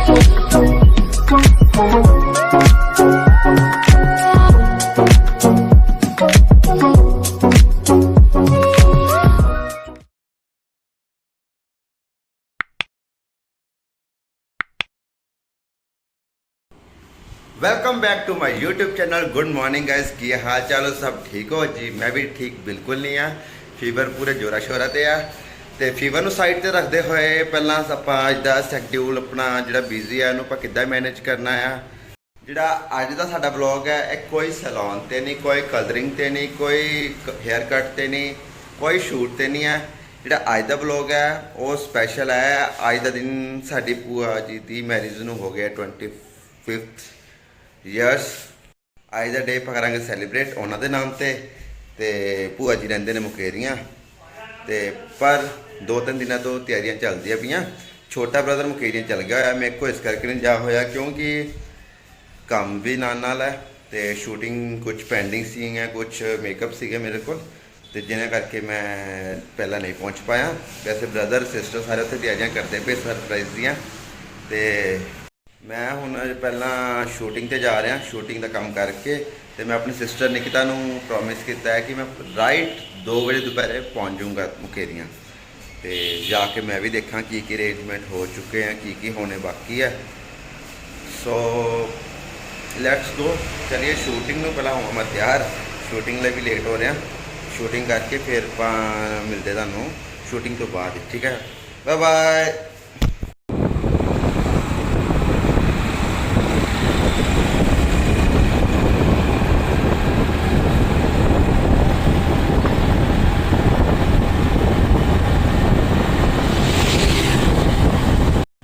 Welcome back to my YouTube channel. Good morning guys, की हाल चाल हो? सब ठीक हो जी? मैं भी ठीक बिल्कुल नहीं हाँ। फीवर पूरे जोरा शोरा ते आ ते फीवर ਨੂੰ ਸਾਈਡ ਤੇ ਰੱਖਦੇ ਹੋਏ ਪਹਿਲਾਂ ਆਪਾਂ ਅੱਜ ਦਾ ਸ਼ੈਡਿਊਲ ਆਪਣਾ ਜਿਹੜਾ ਬਿਜ਼ੀ ਹੈ ਉਹਨੂੰ ਆਪਾਂ ਕਿੱਦਾਂ ਮੈਨੇਜ ਕਰਨਾ ਆ। ਜਿਹੜਾ ਅੱਜ ਦਾ ਸਾਡਾ ਵਲੌਗ ਹੈ ਇਹ ਕੋਈ ਸੈਲੂਨ ਤੇ ਨਹੀਂ, ਕੋਈ ਕਲਰਿੰਗ ਤੇ ਨਹੀਂ, ਕੋਈ ਹੇਅਰ ਕੱਟ ਤੇ ਨਹੀਂ, ਕੋਈ ਸ਼ੂਟ ਤੇ ਨਹੀਂ ਹੈ। ਜਿਹੜਾ ਅੱਜ ਦਾ ਵਲੌਗ ਹੈ ਉਹ ਸਪੈਸ਼ਲ ਹੈ। ਅੱਜ ਦਾ ਦਿਨ ਸਾਡੀ ਭੂਆ ਜੀ ਦੀ ਮੈਰਿਜ ਨੂੰ ਹੋ ਗਿਆ 25th ਯਸ। ਅੱਜ ਦਾ ਡੇ ਆਪਾਂ ਕਰਾਂਗੇ ਸੈਲੀਬ੍ਰੇਟ ਉਹਨਾਂ ਦੇ ਨਾਮ ਤੇ ਭੂਆ ਜੀ ਰਹਿੰਦੇ ਨੇ ਮੁਕੇਰੀਆਂ ਤੇ ਪਰ 2-3 ਦਿਨਾਂ ਤੋਂ ਤਿਆਰੀਆਂ ਚੱਲਦੀਆਂ ਪਈਆਂ। ਛੋਟਾ ਬ੍ਰਦਰ ਮੁਕੇਰੀਆਂ ਚੱਲ ਗਿਆ ਹੋਇਆ, ਮੇਰੇ ਕੋਲ ਇਸ ਕਰਕੇ ਨਹੀਂ ਜਾ ਹੋਇਆ ਕਿਉਂਕਿ ਕੰਮ ਵੀ ਨਾਲ ਹੈ ਤੇ ਸ਼ੂਟਿੰਗ ਕੁਝ ਪੈਂਡਿੰਗ ਸੀਗੀਆਂ, ਕੁਝ ਮੇਕਅਪ ਸੀਗੇ ਮੇਰੇ ਕੋਲ ਤੇ ਜਿਹਨਾਂ ਕਰਕੇ ਮੈਂ ਪਹਿਲਾਂ ਨਹੀਂ ਪਹੁੰਚ ਪਾਇਆ। ਵੈਸੇ ਬ੍ਰਦਰ ਸਿਸਟਰ ਸਾਰੇ ਉੱਥੇ ਤਿਆਰੀਆਂ ਕਰਦੇ ਪਏ ਸਰਪ੍ਰਾਈਜ਼ ਦੀਆਂ ਤੇ ਮੈਂ ਹੁਣ ਪਹਿਲਾਂ ਸ਼ੂਟਿੰਗ ਤੇ ਜਾ ਰਿਹਾ। ਸ਼ੂਟਿੰਗ ਦਾ ਕੰਮ ਕਰਕੇ ਤੇ ਮੈਂ ਆਪਣੀ ਸਿਸਟਰ ਨਿਕਿਤਾ ਨੂੰ ਪ੍ਰੋਮਿਸ ਕੀਤਾ ਹੈ ਕਿ ਮੈਂ ਰਾਈਟ 2 ਵਜੇ ਦੁਪਹਿਰੇ ਪਹੁੰਚ ਜਾਊਂਗਾ ਮੁਕੇਰੀਆਂ ਤੇ ਜਾ ਕੇ ਮੈਂ ਵੀ ਦੇਖਾਂ ਕੀ ਅਰੇਂਜਮੈਂਟ ਹੋ ਚੁੱਕੇ ਆ, ਕੀ ਹੋਣੇ ਬਾਕੀ ਹੈ। ਸੋ ਲੈਟਸ ਗੋ, ਚਲਿਏ ਸ਼ੂਟਿੰਗ ਨੂੰ ਪਹਿਲਾਂ ਹੋਵਾਂ ਮੈਂ ਤਿਆਰ। ਸ਼ੂਟਿੰਗ ਲਈ ਵੀ ਲੇਟ ਹੋ ਰਿਹਾ, ਸ਼ੂਟਿੰਗ ਕਰਕੇ ਫਿਰ ਆਪਾਂ ਮਿਲਦੇ ਤੁਹਾਨੂੰ ਸ਼ੂਟਿੰਗ ਤੋਂ ਬਾਅਦ, ਠੀਕ ਹੈ? Bye bye.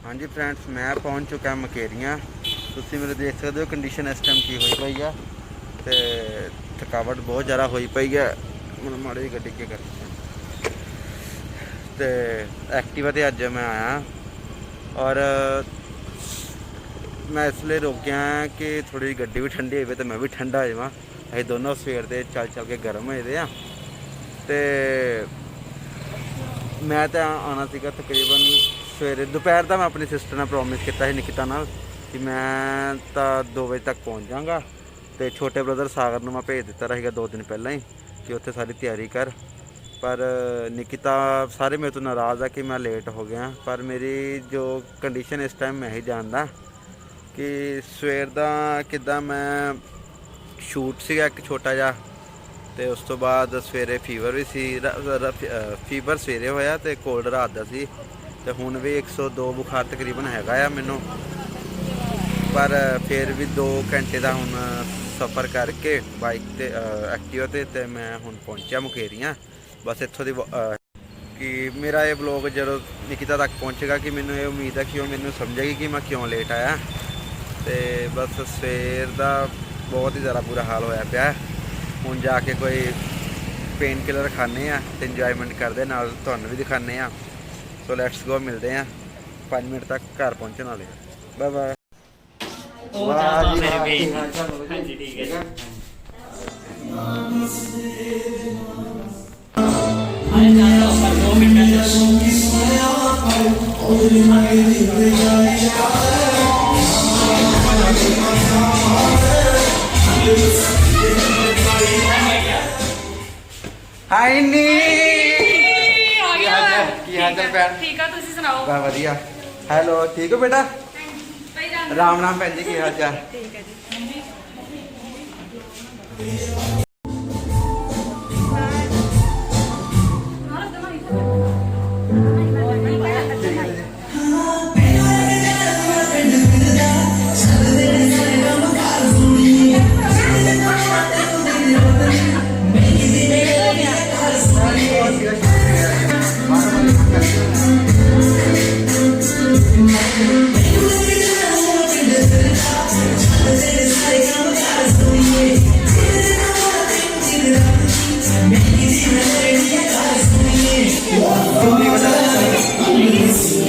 ਹਾਂਜੀ फ्रेंड्स, मैं पहुंच चुका मुकेरियां। तुसीं मेरे देख सकते हो कंडीशन इस टाइम की हुई पई है ते थकावट बहुत ज़्यादा हुई पई है। मैं माड़ी गड्डी के कर ते एक्टिवा ते अज मैं आया और मैं इसलिए रुक गया कि थोड़ी गड्डी भी ठंडी हो तो मैं भी ठंडा हो जावां। असीं दोनों सवेर दे चल के गर्म होए दे आ ते मैं तो आना सीगा तकरीबन सवेरे दोपहर का। मैं अपनी सिस्टर ने प्रॉमिस किया निकिता नाल कि मैं तो 2 बजे तक पहुँच जाऊँगा तो छोटे ब्रदर सागर में मैं भेज दिता रहेगा 2 दिन पहले ही कि उत्थे सारी तैयारी कर। पर निकिता सारे मेरे तो नाराज़ है कि मैं लेट हो गया। पर मेरी जो कंडीशन इस टाइम मैं ही जानदा कि सवेर का किद्दां मैं शूट सीगा एक छोटा जिहा ते उस तो बाद सवेरे फीवर भी सी। फीवर सवेरे होया ते कोल्ड रात दा सी ते हुण भी 102 बुखार तकरीबन हैगा आ मैनू। पर फिर भी 2 घंटे का हुण सफ़र करके बाइक ते एक्टिवा ते मैं हुण पहुंचा मुकेरियां। बस इत्थों दी कि मेरा ये ब्लॉग जो निकिता तक पहुंचेगा कि मैनू ये उम्मीद है कि वो मैनू समझेगी कि मैं क्यों लेट आया। तो बस सवेर का बहुत ही ज़्यादा बुरा हाल होया पिया। हुण जाके कोई पेन किलर खाने तो इंजॉयमेंट करते नाल तुहानू भी दिखाने। सो लेट्स गो, मिलते हैं 5 मिनट तक घर पहुँचने वाले। Bye bye. हाय नी ठीक है, तुसी सुनाओ? बस वधिया। हेलो, ठीक हो बेटा? राम राम भैन जी, की हाल चाल? ठीक है जी।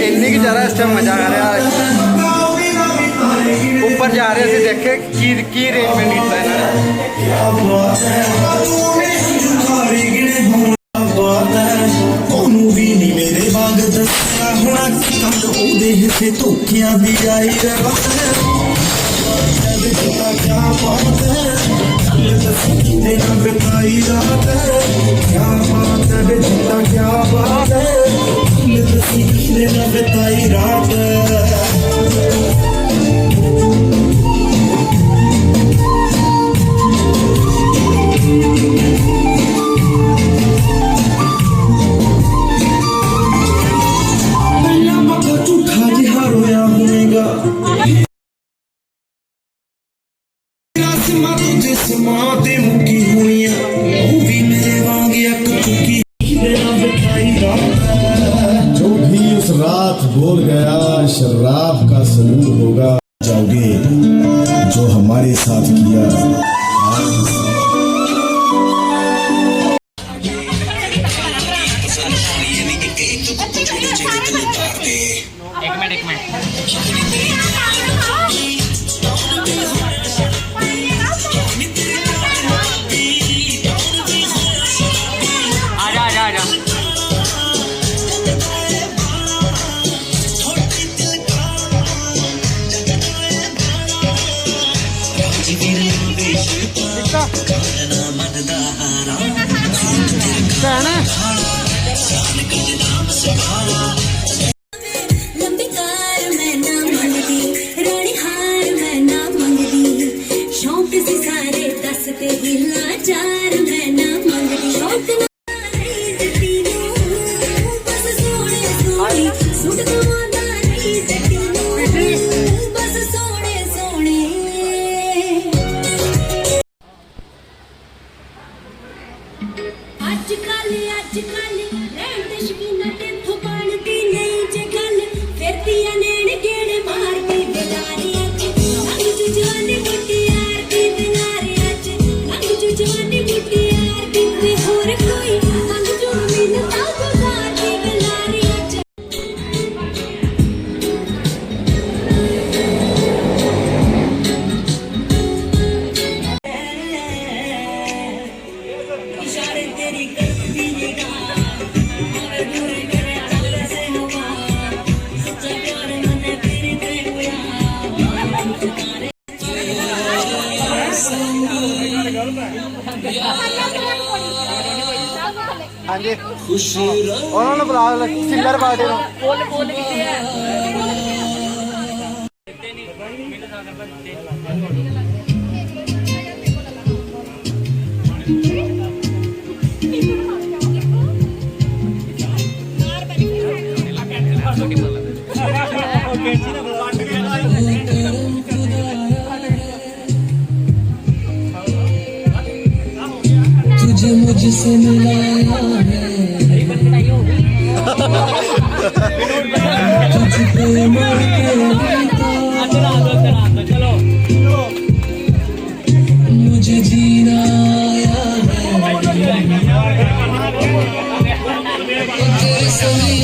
इन्नी की ज़्यादा इस टाइम मजा आ रहा है। ऊपर जा रहे थे, देखे की अरेंजमेंट किया इन्होंने। किथे धोखियां दी आई रात है क्या बात है किथे ना बिताई रात है क्या बात है बेटा क्या बात है किथे ना बिताई रात है झूठा जिहा रोया होएगा सिमा तुझे सिमा ते मुकी होनिया वो भी मेरे वांग अक चुकी मेरा बिठाई रात जो भी उस रात बोल गया शराब का सलूर होगा जाओगे जो हमारे साथ किया एक मिनट आजा लंबी कार मैं ना मंगदी रानी हार मैं ना मंगदी शौक से सारे दसते हिला चार मैं ना मंगदी शौक ना नहीं जती नू बस सोने सोने सूट कमादा नहीं जती नू बस सोने सोने ਅੱਜ ਕੱਲ ਰਹਿਣ ਦੇ ਸ਼ਕੀਨਾ ਤੇ ਥੋਪਣਦੀ ਨਹੀਂ ਜੇ ਗੱਲ ਫਿਰਦੀਆਂ ਨੈਣ ਗੇੜੇ ਮਾਰਦੀ ਬਿਲਾਰੀ ਅੱਜ ਰੰਗ ਚ ਜਵਾਨੀ ਬੁੱਟੀ ਯਾਰ ਦੀ ਬਿਲਾਰੀ ਅੱਜ ਰੰਗ ਚ ਜਵਾਨੀ ਬੁੱਟੀ ਯਾਰ ਦੀ ਤੇ ਹੋਰ ਕੋਈ ਰੰਗ ਜੋ ਮੈਨੂੰ ਤਾਂ ਗੁਜ਼ਾਰਦੀ ਬਿਲਾਰੀ ਅੱਜ इशारे तेरी करती निगाह दूर करे चल से हवा सच्चा प्यार मने तेरे ते हुआ ਹਾਂਜੀ ਉਹਨਾਂ ਨੂੰ ਬੁਲਾ ਸਿੰਗਰ ਪਾਰਟੀ ਨੂੰ ਬੋਲ ਕਿਤੇ ਹੈ तुझे मुझसे मिलाया है तुझको मर के मुझे जीना आया है तेरे संग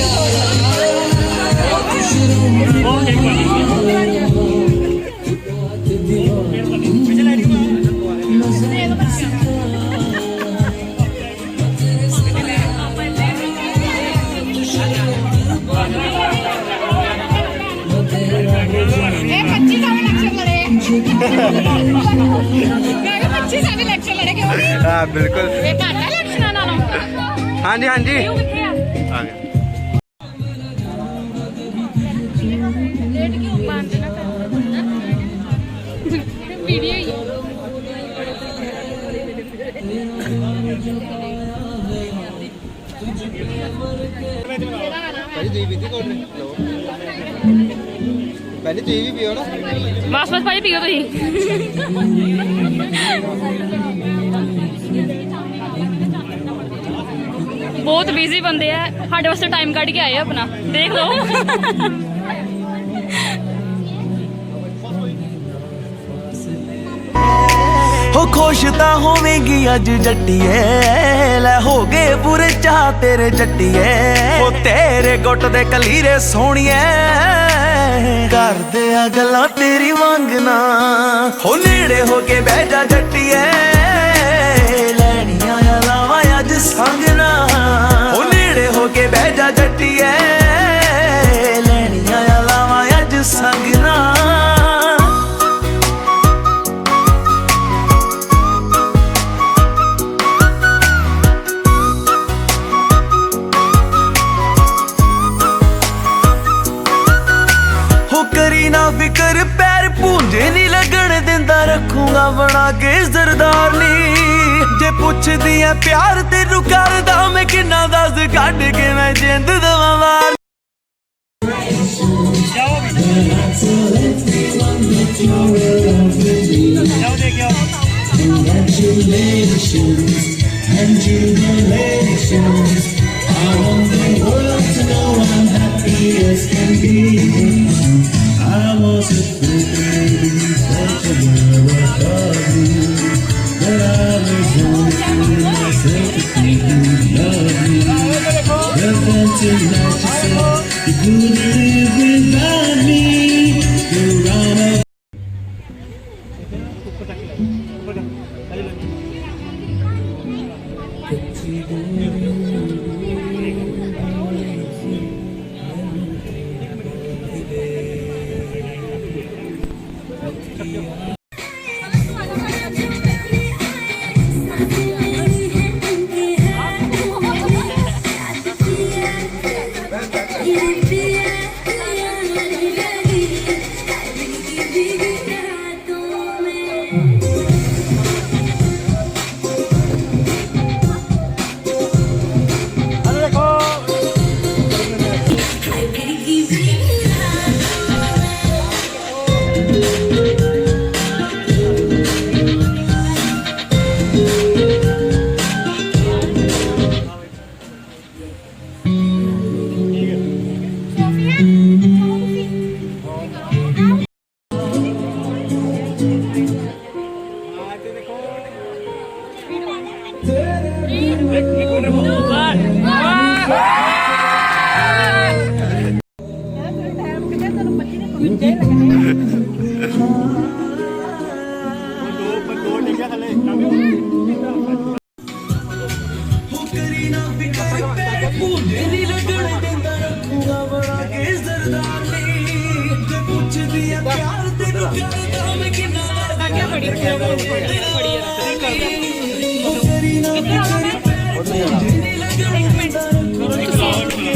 ਹਾਂ ਬਿਲਕੁਲ ਇਹ ਘੱਟ ਹੈ ਇਲੈਕਸ਼ਨਾਂ ਨਾਲੋਂ ਹਾਂਜੀ ਹਾਂਜੀ ਇਹ ਕਿੱਥੇ ਆ ਆ ਗਿਆ ਲੇਟ ਕਿਉਂ ਮਾਰਦੇ ਨਾ ਵੀਡੀਓ ਹੀ ਭਾਈ ਤੁਸੀਂ ਵੀ ਕੋਲ ਲਓ ਪਹਿਲੇ ਤੁਸੀਂ ਵੀ ਪੀਓ ਨਾ ਬਸ ਭਾਈ ਪੀਓ ਤੁਸੀਂ ਬਹੁਤ ਬਿਜ਼ੀ ਬੰਦੇ ਆ ਸਾਡੇ ਵਾਸਤੇ ਟਾਈਮ ਕੱਢ ਕੇ ਆਏ ਆ ਆਪਣਾ ਦੇਖ ਲਓ हो खुश ता होवेगी अज जट्टिए लै हो गए बुरे चाह तेरे जट्टिए ओ तेरे गुट दे कलीरे सोहणिए कर दे गल्लां तेरी वांगना हो नेड़े हो के बह जा जट्टिए लैनियां लावां अज संगना हो नेड़े हो के बह जा जट्टिए लैनियां लावां ਸੰਗ ਨਾ ਹੋ ਕਰੀ ਨਾ ਫਿਕਰ ਪੈਰ ਪੂੰਝੇ ਨਹੀਂ ਲੱਗਣ ਦਿੰਦਾ ਰੱਖੂਗਾ ਬਣਾ ਕੇ ਸਰਦਾਰਨੀ ਜੇ ਪੁੱਛਦੀ ਐ ਪਿਆਰ ਤੈਨੂੰ ਕਰਦਾ ਮੈਂ ਕਿੰਨਾ ਦੱਸ ਕੱਢ ਕੇ ਮੈਂ ਜਿੰਦ ਦਵਾਂ ਮਾਰ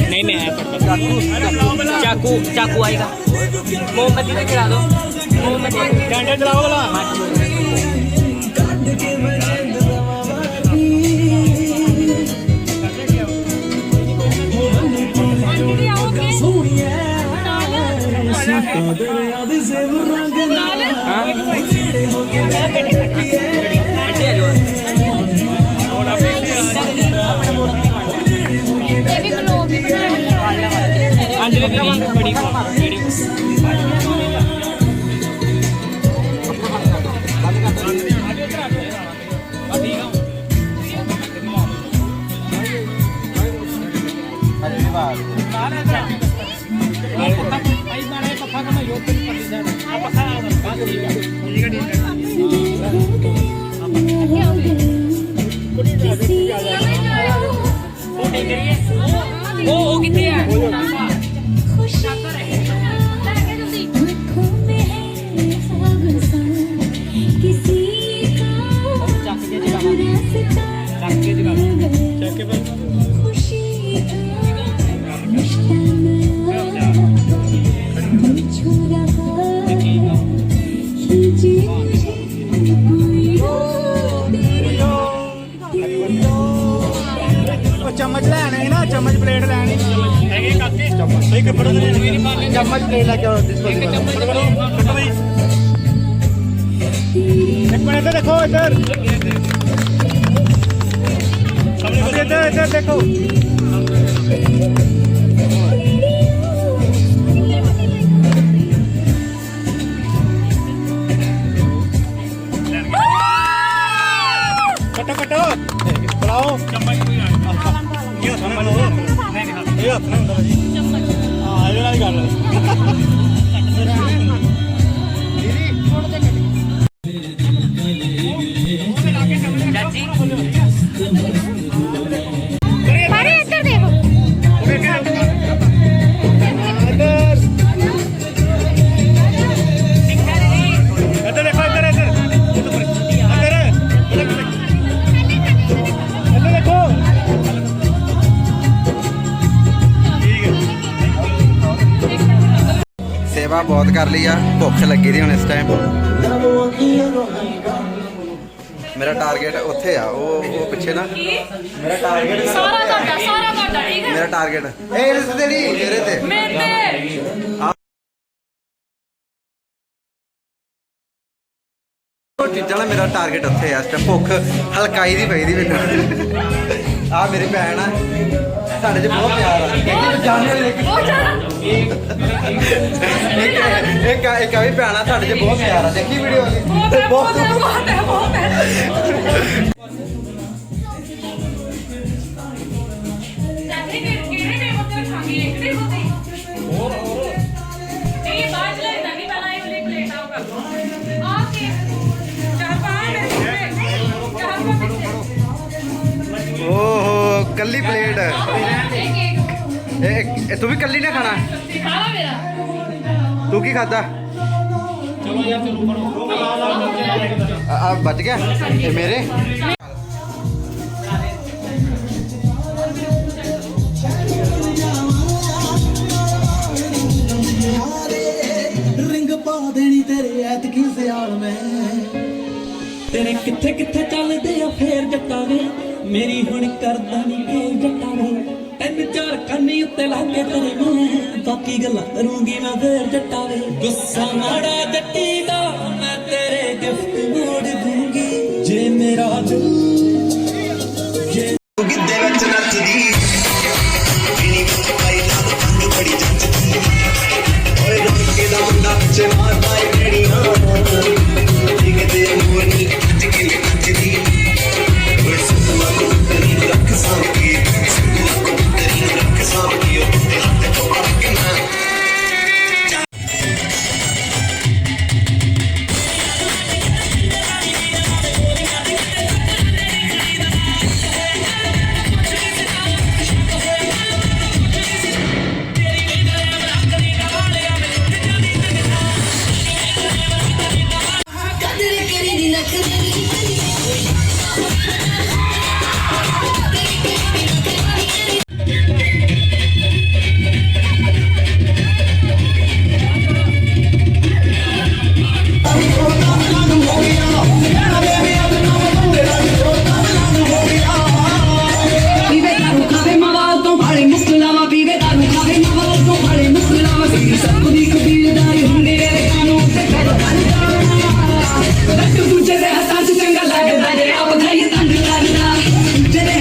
नहीं मैं चाकू चाकू आएगा मोमबत्ती तक चला दो मोमबत्ती कैंडल जलाओ वाला वो कितने हैं चम्मच लेने ना चम्मच प्लेट लेनी चम्मच प्लेट लेके एक मिनट देखो इधर इधर इधर देखो कटो कटो बुलाओ चम्मच अरे इधर देखो सेवा बहुत कर ली आ, भुख लगी थी हुण इस टाइम। मेरा टारगेट उत्थे आ, वो पिछे ना मेरा टारगेट ਸਾਰਾ ਤੁਹਾਡਾ ਠੀਕ ਹੈ मेरा टारगेट ਇਹਦੇ ਨਹੀਂ ਮੇਰੇ ਤੇ ਮੇਰੇ ਉਹ ਚੀਜ਼ਾਂ ਨਾਲ ਮੇਰਾ ਟਾਰਗੇਟ ਉੱਥੇ ਆ। ਇਸ ਟਾਈਮ ਭੁੱਖ ਹਲਕਾਈ ਦੀ ਪਈ ਦੀ ਮੈਨੂੰ। ਆ ਮੇਰੀ ਭੈਣ ਆ, ਸਾਡੇ 'ਚ ਬਹੁਤ ਪਿਆਰ ਆ। ਬਹੁਤ ਜ਼ਿਆਦਾ ਇੱਕ ਆ ਵੀ ਭੈਣ ਆ, ਸਾਡੇ 'ਚ ਬਹੁਤ ਪਿਆਰ ਆ। ਦੇਖੀ ਵੀਡੀਓ ਵਾਲੀ ਬਹੁਤ ਹੈ ਕਿਹੜੇ ਟੇਬਲ ਤੇ ਰੱਖਾਂਗੇ ਇੱਕ ਟੇਬਲ ਤੇ ਇਹ ਬਾਅਦ ਲੈ ਦਾਂਗੇ ਪਹਿਲਾਂ ਇਹ ਵਾਲੀ ਪਲੇਟ ਆਉ ਕਰ ਦੋ ਆ ਕੇ ਚਾਰ ਪਾਣ ਚਾਰ ਪਾਣ ਓਹੋ ਕੱਲੀ ਪਲੇਟ। ਇਹ ਤੂੰ ਵੀ ਕੱਲੀ ਨਾ ਖਾਣਾ? ਖਾਣਾ ਮੇਰਾ ਤੂੰ ਕੀ ਖਾਦਾ? ਆ ਬਚ ਗਿਆ ਇਹ ਮੇਰੇ। ਰਿੰਗ ਪਾ ਦੇਣੀ ਤੇਰੇ ਐਤਕੀ ਸਿਆਲ ਮੈਂ ਤੇਰੇ ਕਿੱਥੇ ਕਿੱਥੇ ਚੱਲਦੇ ਆ ਫੇਰ ਜੱਟਾਂ ਵੇ ਮੇਰੀ ਹੁਣ ਕਰਦਾ ਨਹੀਂ ਫੇਰ ਜੱਟਾਂ ਵੇ ਤਿੰਨ ਚਾਰ ਕੰਨੀ ਉੱਤੇ ਲਾ ਕੇ ਤੇਰੇ ਮੈਂ ਬਾਕੀ ਗੱਲਾਂ ਕਰੂੰਗੀ ਮੈਂ ਫੇਰ ਜੱਟਾਂ ਵੇ ਗੁੱਸਾ ਮਾੜਾ ਜੱਟੀ ਦਾ ਮੈਂ ਤੇਰੇ ਗਿਫਟ ਮੋੜ ਦੂੰਗੀ ਜੇ ਮੇਰਾ ਦਿਲ ਜੇ ਗਿੱਧੇ ਵਿੱਚ ਨੱਚਦੀ ਕਿਨੀ ਪਾਈ ਲਾ ਤੂੰ ਬੜੀ ਜੱਚਦੀ ਓਏ ਰੋਕੇ ਦਾ ਮੁੰਡਾ ਪਿੱਛੇ ਮਾਰਦਾ ਏ ਰੇੜੀਆਂ ਦਿਖਦੇ ਮੋਰ ਨੀ ਕੱਚ ਕੇ ਨੱਚਦੀ ਓਏ ਸੁਣਵਾ ਕੋ ਤੇਰੀ ਰੱਖ ਸਾਂਭ ਕੇ ਸੁਣਵਾ ਕੋ ਤੇਰੀ ਰੱਖ ਸਾਂਭ ਕੇ ਉਹ ਤੇ ਹੱਥ ਤੋਂ ਪਾ ਕੇ ਨਾ ਕਦਰ ਕਰੀ ਦੀ ਨਖਰੀ Vive daru khave mawal to bhale muskulawa vive daru khave mawal to bhale muskulawa sir sabdi kabildari hunde re kanu se kar dak duje de hata se changa lagda re ab ghai tand karna duje de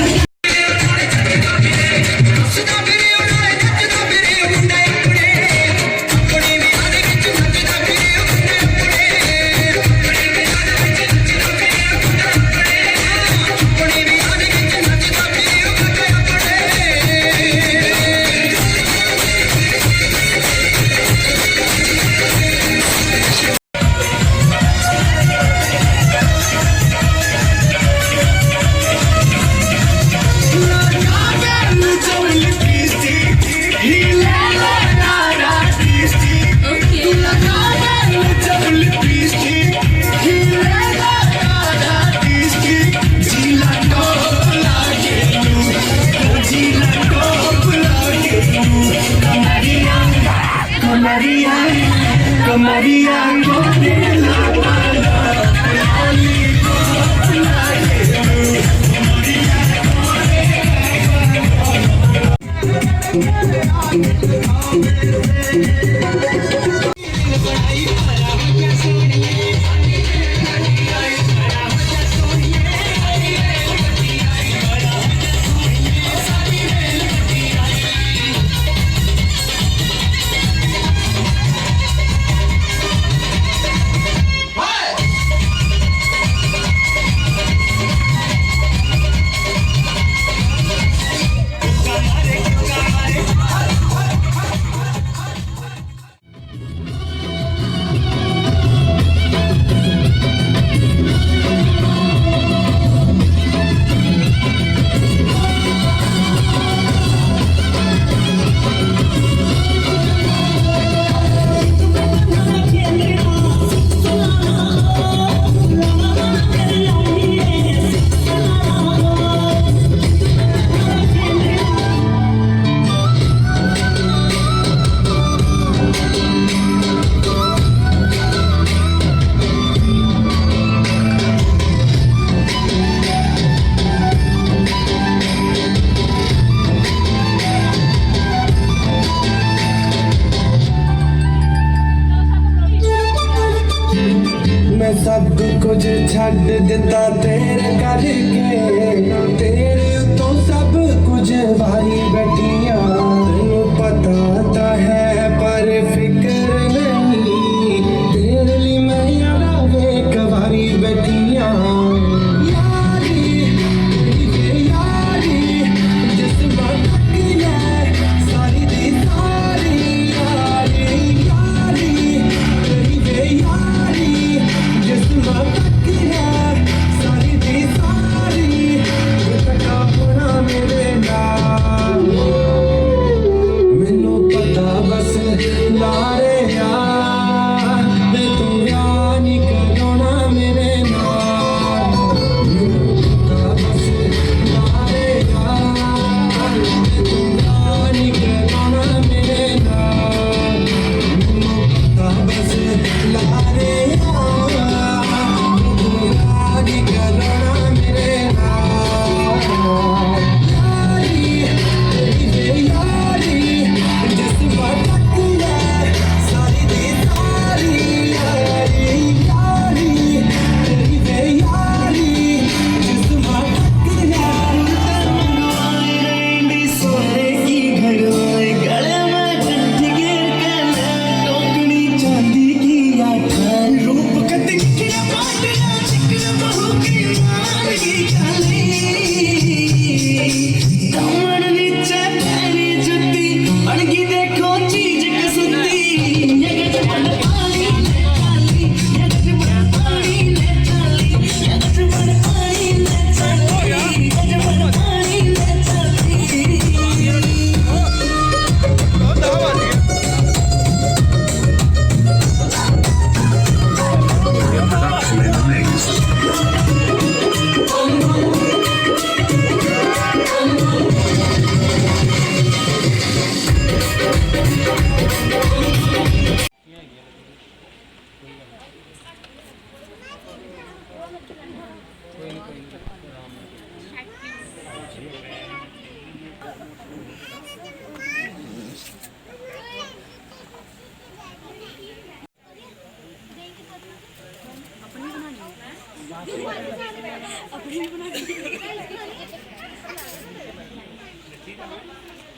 मैं सब कुछ छड़ दिता तेरे करके, तेरे तो सब कुछ भाई बैठिया, तेनू पता तो है पर फिक्र नहीं, तेरे लिए मैं यारा एक बारी बैठिया। यारी तेरी बेयारी जिस वक्त की है सारी दी सारी, यारी यारी तेरी बेयारी जिस वक्त की है सारी दी सारी, टका होना मेरे नाल, मैनू पता बस लारे यार मैं तू यार नहीं करना मेरे नाल, मैनू पता बस लारे यार मैं तू यार नहीं करना मेरे नाल, मैनू पता बस लारे यार मैं तू यार नहीं करना मेरे नाल। यारी तेरी बेयारी जिस वक्त की है सारी दी सारी, यारी यारी तेरी बेयारी जिस वक्त की है। सोने की घड़ों गले में कंठी गिर के टोकनी चांदी की आठान, रूप कद किया पाटिया चिकन बहू की मार की चाली, दामन नीचे पैरी जुत्ती अड़गी देखो चीज कसुती, ये गजबन पानी ले चाली, ये गजबन पानी ले चाली, ये गजबन पानी ले चाली, गजबन पानी ले चाली।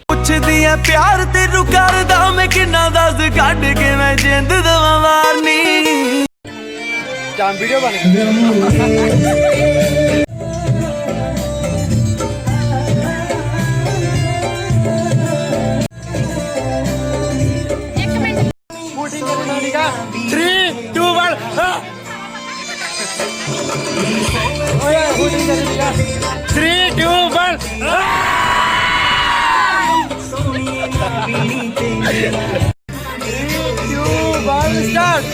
ਪੁੱਛਦੀ ਐ ਪਿਆਰ ਤੈਨੂੰ ਕਰਦਾ ਮੈਂ ਕਿੰਨਾ ਦੱਸ ਕੱਢ ਕੇ ਮੈਂ ਜਿੰਦ ਦਵਾਂ ਵਾਰਨੀ। जाम वीडियो बने शूटिंग करना ठीक है 3 2 1 ओए शूटिंग करना ठीक है 3 2 1 3 2 1 स्टार्ट।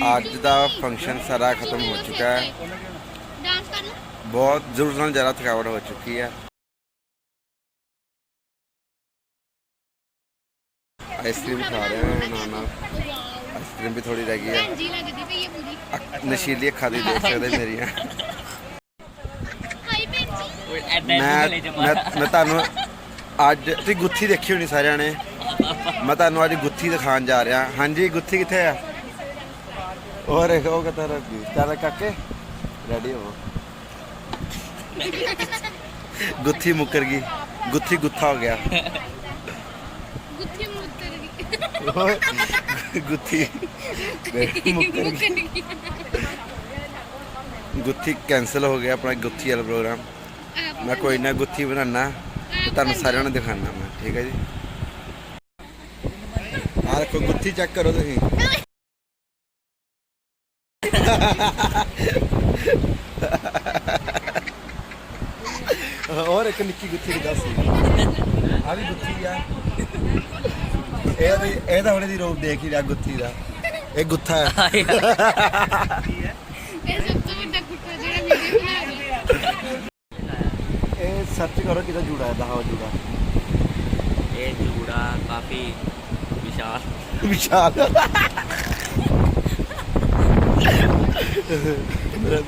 ਅੱਜ ਦਾ ਫੰਕਸ਼ਨ ਸਾਰਾ ਖਤਮ ਹੋ ਚੁੱਕਾ ਹੈ, ਬਹੁਤ ਜ਼ੋਰ ਨਾਲ ਜ਼ਿਆਦਾ ਥਕਾਵਟ ਹੋ ਚੁੱਕੀ ਹੈ। आइसक्रीम खा रहे हैं नाना, आइसक्रीम भी थोड़ी रह गई है, नशीली अखा दी देख सकते मेरिया। मैं ਤੁਹਾਨੂੰ ਅੱਜ ਤੁਸੀਂ ਗੁੱਥੀ ਦੇਖੀ ਹੋਣੀ ਸਾਰਿਆਂ ਨੇ, ਮੈਂ ਤੁਹਾਨੂੰ ਅੱਜ ਗੁੱਥੀ ਦਿਖਾਉਣ ਜਾ ਰਿਹਾ। ਹਾਂਜੀ ਗੁੱਥੀ ਕਿੱਥੇ ਆ? और ਉਹ ਕਿੱਥੇ ਰੱਖੀ? ਚੱਲ ਕਾਕੇ ਰੈਡੀ ਹੋ। ਗੁੱਥੀ ਮੁੱਕਰ ਗਈ, ਗੁੱਥੀ ਗੁੱਥਾ ਹੋ ਗਿਆ। गुत्थी मुक्कर गई, गुत्थी कैंसल हो गया अपना गुत्थी वाला प्रोग्राम। मैं कोई ना गुत्थी बनाना तुहानू सारिਆਂ ਨੂੰ दिखाना मैं, ठीक है जी। आ देखो गुत्थी चेक करो तुसीं। और एक निक्की गुत्थी दी दस आ भी गुत्थी आ, ਇਹਦਾ ਹੁਣੇ ਦੀ ਰੂਪ ਦੇਖ ਹੀ ਰਿਹਾ ਗੁੱਥੀ ਦਾ। ਇਹ ਗੁੱਥਾ ਹੈ। ਇਹ ਸਭ ਤੋਂ ਵੱਡਾ ਗੁੱਠਾ ਜਿਹੜਾ ਵੀਡੀਓ ਬਣਾ ਰਿਹਾ। ਇਹ सर्च करो किधर जुड़ा है, दिखाओ जुड़ा ये जूड़ा काफी विशाल विशाल।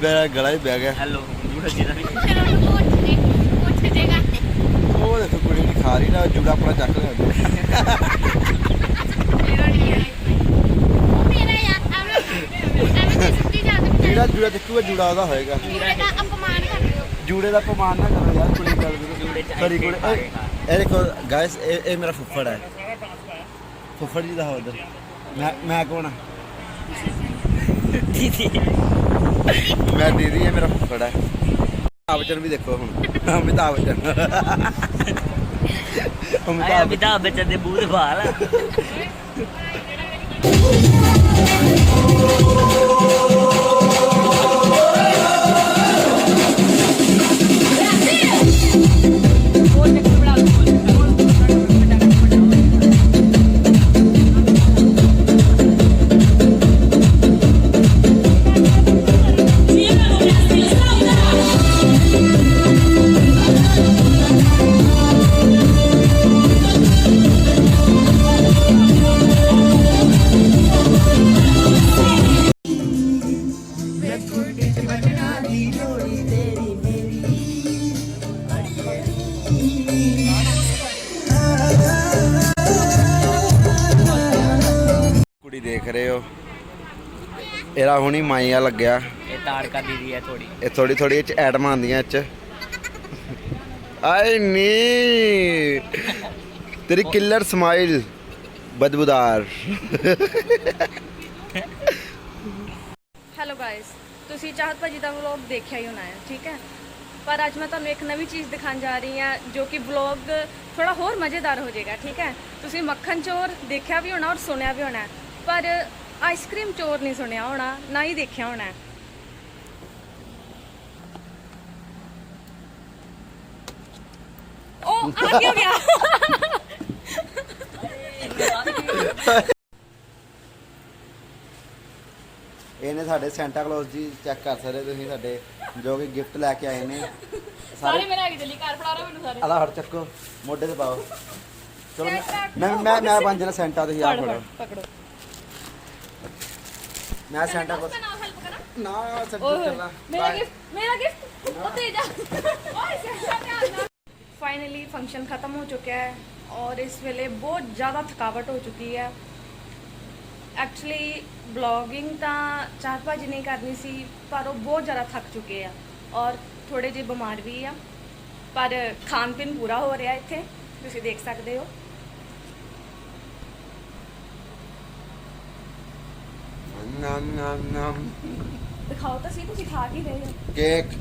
मेरा गला ही बह गया। हेलो जूड़ा जिदा भी वो देखो कुड़ी नहीं खा रही ना, जुड़ा अपना चक लिया। ਜਿਹੜਾ ਜੂੜਾ ਦੇਖੂਗਾ ਜੂੜਾ ਉਹਦਾ ਹੋਏਗਾ। ਜੂੜੇ ਦਾ ਅਪਮਾਨ ਨਾ ਕਰੋ ਯਾਰ, ਕੁੜੀ ਗੱਲ ਸੌਰੀ ਕੁੜੀ। ਇਹ ਦੇਖੋ ਗਾਇਸ, ਇਹ ਮੇਰਾ ਫੁੱਫੜ ਹੈ। ਫੁੱਫੜ ਜੀ ਦਾ ਹੋ ਉਧਰ। ਮੈਂ ਕੌਣ ਆ? दीदी ਮੈਂ ਦੀਦੀ ਹੈ, ਮੇਰਾ ਫੁੱਫੜ ਹੈ। ਅਮਿਤਾਭ ਬੱਚਨ ਵੀ ਦੇਖੋ ਹੁਣ, ਅਮਿਤਾਭ ਬੱਚਨ। अमिताभ बच्चन दे बूह दे बाल ਕੁੜੀ ਦੇਖ ਰਹੇ ਹੋ, ਇਹਦਾ ਹੁਣੀ ਮਾਈਆ ਲੱਗਿਆ। ये ताड़का दीदी है थोड़ी ਇਹ ਥੋੜੀ ਥੋੜੀ ਇਹ ਚ ਐਟਮਾਂ ਆਉਂਦੀਆਂ ਇਹ ਚ। ਆਏ ਨੀ ਤੇਰੀ ਕਿਲਰ ਸਮਾਈਲ ਬਦਬੂਦਾਰ। ਹੈਲੋ ਗਾਇਸ, ਤੁਸੀਂ ਚਾਹਤ ਭਾਜੀ ਦਾ ਵਲੌਗ ਦੇਖਿਆ ਹੀ ਹੋਣਾ ਹੈ, ਠੀਕ ਹੈ। ਪਰ ਅੱਜ ਮੈਂ ਤੁਹਾਨੂੰ ਇੱਕ ਨਵੀਂ ਚੀਜ਼ ਦਿਖਾਉਣ ਜਾ ਰਹੀ ਹਾਂ, ਜੋ ਕਿ ਵਲੌਗ ਥੋੜਾ ਹੋਰ ਮਜ਼ੇਦਾਰ ਹੋ ਜਾਏਗਾ, ਠੀਕ ਹੈ। ਤੁਸੀਂ ਮੱਖਣ ਚੋਰ ਦੇਖਿਆ ਵੀ ਹੋਣਾ ਔਰ ਸੁਣਿਆ ਵੀ ਹੋਣਾ, ਪਰ ਆਈਸਕ੍ਰੀਮ ਚੋਰ ਨਹੀਂ ਸੁਣਿਆ ਹੋਣਾ, ਨਾ ਹੀ ਦੇਖਿਆ ਹੋਣਾ। ਉਹ ਆ ਕਿਉਂ ਗਿਆ? ਇਹਨੇ ਸਾਡੇ ਸੈਂਟਾ ਕਲੌਸ ਜੀ ਚੈੱਕ ਕਰ ਸਕਦੇ ਤੁਸੀਂ, ਸਾਡੇ ਜੋ ਕਿ ਗਿਫਟ ਲੈ ਕੇ ਆਏ ਨੇ ਸਾਰੇ ਮੇਰੇ ਆ ਕੇ ਜल्दी ਘਰ ਫੜਾ ਰਹਾ ਮੈਨੂੰ ਸਾਰੇ। ਆਲਾ ਹੱਥ ਚੱਕੋ, ਮੋਢੇ ਤੇ ਪਾਓ। ਚਲੋ ਮੈਂ ਬਣ ਜਾਣਾ ਸੈਂਟਾ, ਤੁਸੀਂ ਆਪ ਫੜੋ। ਪਕੜੋ। ਮੈਂ ਸੈਂਟਾ ਕਲੌਸ ਨਾਲ ਹੈਲਪ ਕਰਾਂ? ਨਾ ਸੱਚੀ ਚੱਲਣਾ। ਮੇਰਾ ਗਿਫਟ ਉਹ ਦੇ ਜਾ। ਓਏ ਸੈਂਟਾ ਧਿਆਨ ਨਾਲ। फाइनली फंक्शन ख़त्म हो चुका है और इस वेले बहुत ज़्यादा थकावट हो चुकी है। एक्चुअली ब्लॉगिंग तो चाहत भाजी नहीं करनी सी, पर वो बहुत ज़्यादा थक चुके हैं और थोड़े जे बीमार भी है, पर खान पीन पूरा हो रहा है इत्थे, तुसीं देख सकते हो। नम नम नम दिखाओ तो सी, तुसीं खा की रहे हो। केक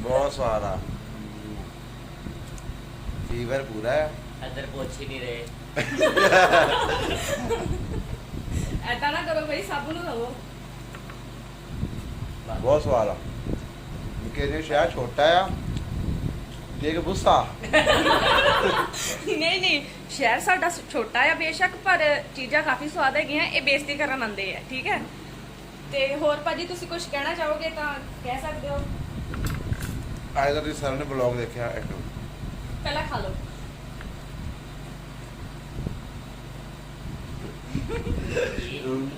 बहुत स्वाद आ, फीवर पूरा है। अंदर पहुंच ही नहीं रहे ऐसा ना करो भाई, साबुन लगाओ। बहुत स्वाद आ। कहने शहर छोटा है, केक गुस्सा। नहीं नहीं, शहर साडा छोटा है बेशक, पर चीज़ां काफ़ी स्वाद हैगियां, ये बेइज्जती करन आंदे है, ठीक है। ते होर भाजी तुसीं कुछ कहना चाहोगे तो कह सकते हो। आज तक सर ने ब्लॉग देखा एक पहला खा लो।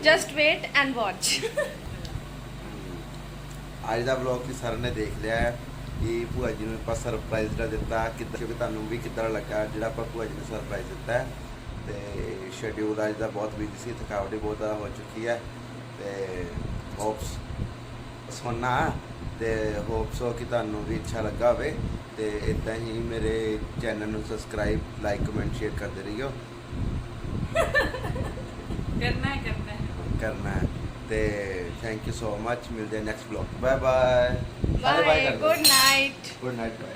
Just wait and watch. ਅੱਜ ਦਾ ਵਲੌਗ ਵੀ ਸਰ ਨੇ ਦੇਖ ਲਿਆ ਹੈ ਕਿ ਭੂਆ ਜੀ ਨੂੰ ਆਪਾਂ ਸਰਪ੍ਰਾਈਜ਼ ਦਾ ਦਿੱਤਾ ਕਿੱਦਾਂ, ਕਿਉਂਕਿ ਤੁਹਾਨੂੰ ਵੀ ਕਿੱਦਾਂ ਲੱਗਾ ਜਿਹੜਾ ਆਪਾਂ ਭੂਆ ਜੀ ਨੂੰ ਸਰਪ੍ਰਾਈਜ਼ ਦਿੱਤਾ ਹੈ। ਤੇ ਸ਼ੈਡਿਊਲ ਅੱਜ ਦਾ ਬਹੁਤ ਬਿਜ਼ੀ ਸੀ, ਥਕਾਵਟ ਵੀ ਬਹੁਤ ਜ਼ਿਆਦਾ ਹੋ ਚੁੱਕੀ ਹੈ ਤੇ ਹੋਪਸ ਸੁਣਨਾ ਤੇ ਹੋਪਸ ਹੋ ਕਿ ਤੁਹਾਨੂੰ ਵੀ ਅੱਛਾ ਲੱਗਾ ਹੋਵੇ। ਤੇ ਇਦਾਂ ਹੀ ਮੇਰੇ ਚੈਨਲ ਨੂੰ ਸਬਸਕ੍ਰਾਈਬ, ਲਾਈਕ, ਕਮੈਂਟ, ਸ਼ੇਅਰ ਕਰਦੇ ਰਹੀਓ। ਕਰਨਾ ਹੈ ਤੇ ਥੈਂਕ ਯੂ ਸੋ ਮਚ। ਮਿਲਦੇ ਹਾਂ next vlog. Bye bye. Bye, good night. Good night. Bye.